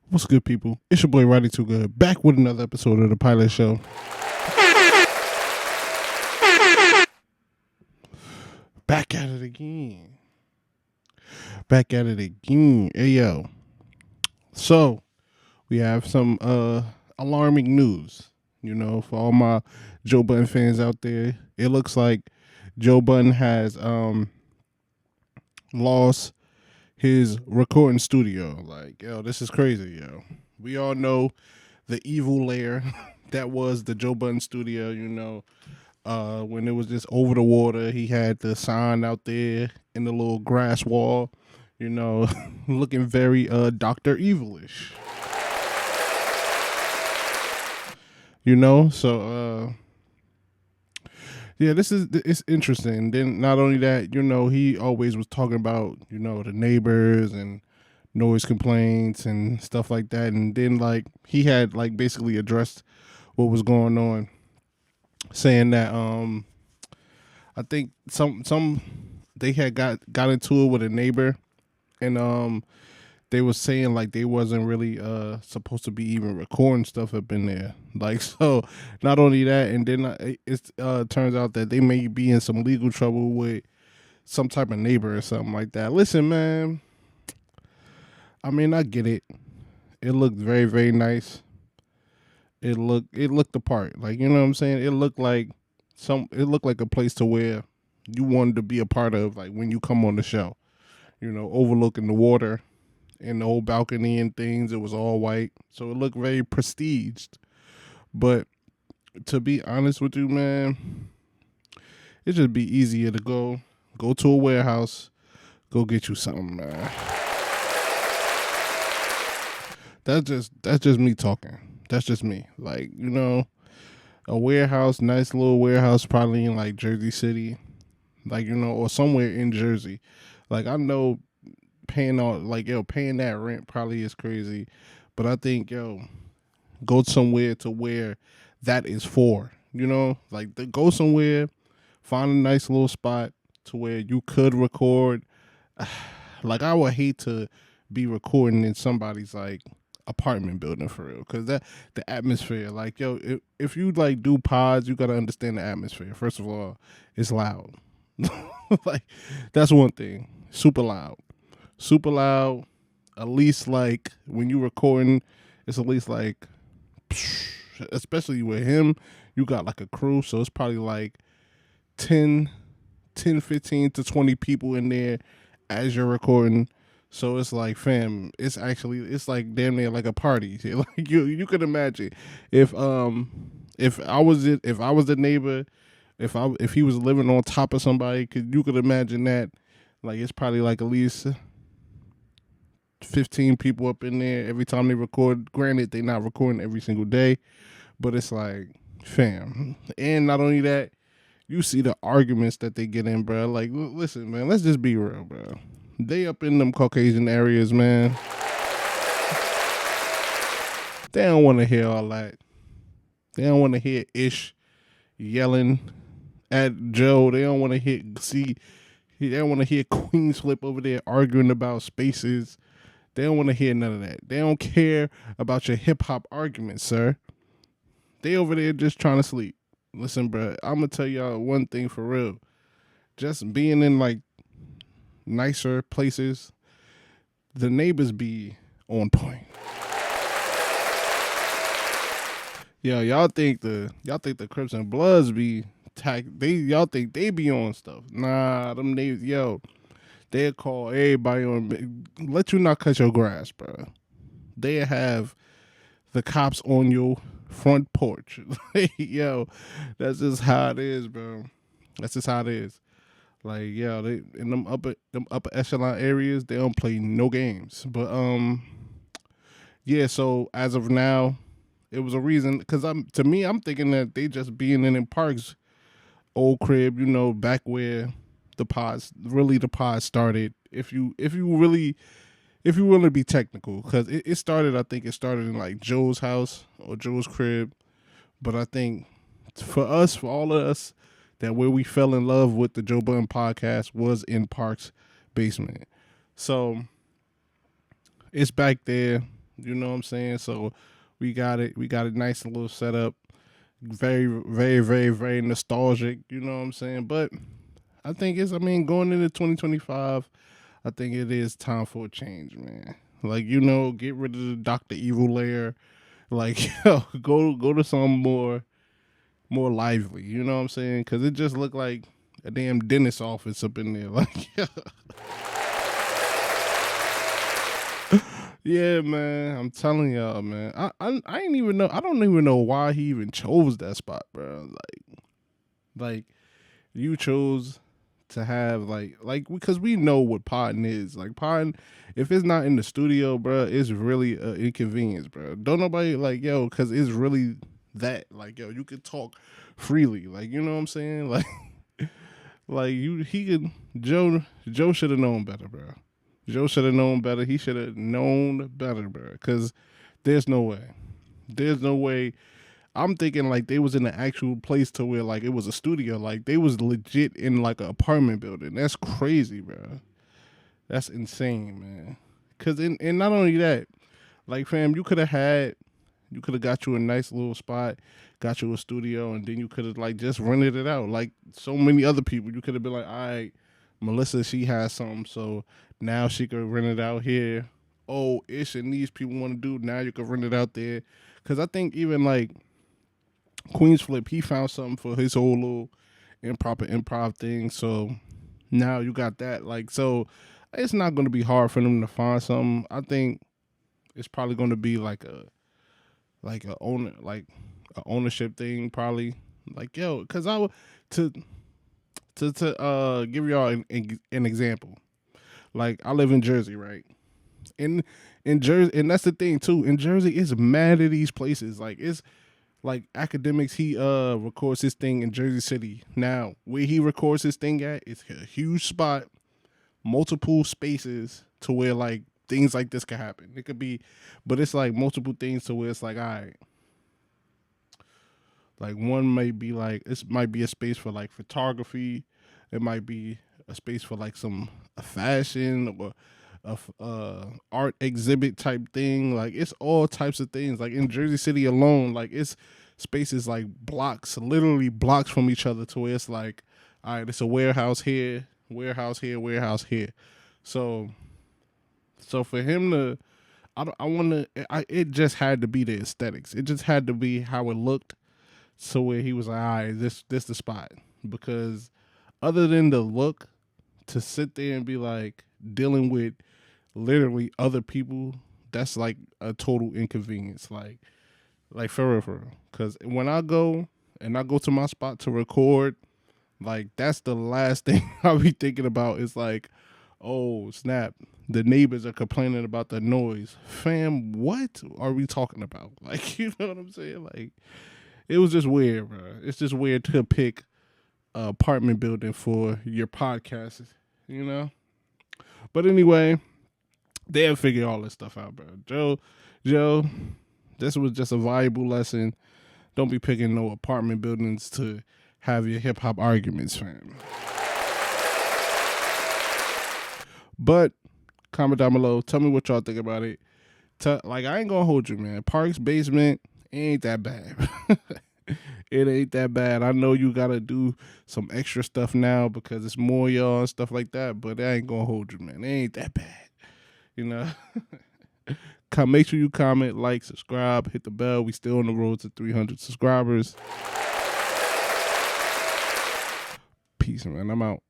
What's good, people? It's your boy Roddy Too Good, back with another episode of the Pilot Show. Back at it again. Back at it again. Hey yo. So we have some alarming news. You know, for all my Joe Budden fans out there, it looks like Joe Budden has lost his recording studio. Like, yo, this is crazy, yo. We all know the evil lair that was the Joe Budden studio, you know. When it was just over the water, he had the sign out there in the little grass wall, you know, looking very Dr. Evilish. You know, so yeah, it's interesting. Then not only that, you know, he always was talking about, you know, the neighbors and noise complaints and stuff like that. And then like he had like basically addressed what was going on, saying that I think some they had got into it with a neighbor, and they was saying like they wasn't really supposed to be even recording stuff up in there. Like, so not only that, and then it turns out that they may be in some legal trouble with some type of neighbor or something like that. Listen, man, I mean, I get it. It looked very, very nice. It looked the part. Like, you know what I'm saying? It looked like a place to where you wanted to be a part of, like when you come on the show. You know, overlooking the water and the whole balcony and things. It was all white. So it looked very prestiged. But to be honest with you, man, it just be easier to go to a warehouse, go get you something, man. That's just me talking. That's just me. Like, you know, a warehouse, nice little warehouse, probably in like Jersey City, like, you know, or somewhere in Jersey. Like, I know paying that rent probably is crazy, but I think, yo, go somewhere to where that is for, you know, like go somewhere, find a nice little spot to where you could record. Like, I would hate to be recording in somebody's like apartment building for real, because that the atmosphere, like, yo, if you like do pods, you gotta understand the atmosphere. First of all, it's loud. Like, that's one thing. Super loud. At least like when you recording, it's at least like, especially with him, you got like a crew, so it's probably like 10, 15 to 20 people in there as you're recording. So it's like, fam, it's like damn near like a party. Like, you could imagine if I was the neighbor, if he was living on top of somebody, you could imagine that. Like, it's probably like at least 15 people up in there every time they record. Granted, they not recording every single day, but it's like, fam. And not only that, you see the arguments that they get in, bro. Like, listen, man, let's just be real, bro. They up in them Caucasian areas, man. They don't want to hear all that. They don't want to hear Ish yelling at Joe. They don't want to They don't want to hear Queens Flip over there arguing about spaces. They don't want to hear none of that. They don't care about your hip hop arguments, sir. They over there just trying to sleep. Listen, bro, I'm gonna tell y'all one thing for real. Just being in like nicer places, the neighbors be on point. Yeah, y'all think the Crips and Bloods be y'all think they be on stuff. Nah, them neighbors, yo, they'll call everybody on, let you not cut your grass, bro. They have the cops on your front porch. Yo, that's just how it is, bro. That's just how it is. Like, yeah, they in them upper echelon areas, they don't play no games. But yeah. So as of now, it was a reason, because I'm thinking that they just being in Park's old crib, you know, back where the pods started. If you want to be technical, because it started, I think it started in like Joe's house or Joe's crib, but I think for all of us, that where we fell in love with the Joe Budden podcast was in Park's basement. So it's back there. You know what I'm saying? So we got it. We got a nice little setup. Very, very, very, very nostalgic. You know what I'm saying? But I think it's. I mean, going into 2025, I think it is time for a change, man. Like get rid of the Doctor Evil layer. Like, go to some more lively. You know what I'm saying? Because it just looked like a damn dentist office up in there. Like, yeah, man. I'm telling y'all, man. I ain't even know. I don't even know why he even chose that spot, bro. Like you chose to have like because we know what potting is. Like potting, if it's not in the studio, bro, it's really an inconvenience, bro. Don't nobody like because it's really that like you could talk freely, like you know what I'm saying, like he could Joe should have known better, bro. Joe should have known better. He should have known better, bro. Because there's no way. There's no way. I'm thinking like they was in the actual place to where like it was a studio. Like they was legit in like an apartment building. That's crazy, bro. That's insane, man. Cause and not only that, like fam, you could have got you a nice little spot, got you a studio, and then you could have like just rented it out. Like so many other people, you could have been like, all right, Melissa, she has something, so now she could rent it out here. Oh, Ish and these people want to do, now you could rent it out there. Cause I think even like Queens Flip, he found something for his whole little improper improv thing. So now you got that. Like, so it's not going to be hard for them to find something. I think it's probably going to be like a ownership thing, probably. Like, because I would to give y'all an example. Like, I live in Jersey, right? In Jersey, and that's the thing too. In Jersey, it's mad at these places. Like, it's like academics, he records his thing in Jersey City. Now, where he records his thing at, it's a huge spot, multiple spaces to where like things like this could happen. It could be, but it's like multiple things to where it's like, all right, like one might be like this might be a space for like photography. It might be a space for like some a fashion or art exhibit type thing. Like it's all types of things. Like in Jersey City alone, like it's spaces like blocks, literally blocks from each other to where it's like, all right, it's a warehouse here, warehouse here, warehouse here. So, so for him to, I want to, it just had to be the aesthetics. It just had to be how it looked. So where he was like, all right, this the spot because other than the look, to sit there and be like dealing with literally other people, that's like a total inconvenience. Like for real, for real. Because when I go and I go to my spot to record, like that's the last thing I'll be thinking about is like, oh snap, the neighbors are complaining about the noise. Fam, what are we talking about? Like, you know what I'm saying? Like, it was just weird, bro. It's just weird to pick a apartment building for your podcast, you know? But anyway, they'll figure all this stuff out, bro. Joe, this was just a valuable lesson. Don't be picking no apartment buildings to have your hip hop arguments, fam. But comment down below. Tell me what y'all think about it. Like, I ain't gonna hold you, man. Park's basement ain't that bad. It ain't that bad. I know you gotta do some extra stuff now because it's more y'all and stuff like that, but I ain't gonna hold you, man. It ain't that bad. You know? Make sure you comment, like, subscribe, hit the bell. We still on the road to 300 subscribers. Peace, man. I'm out.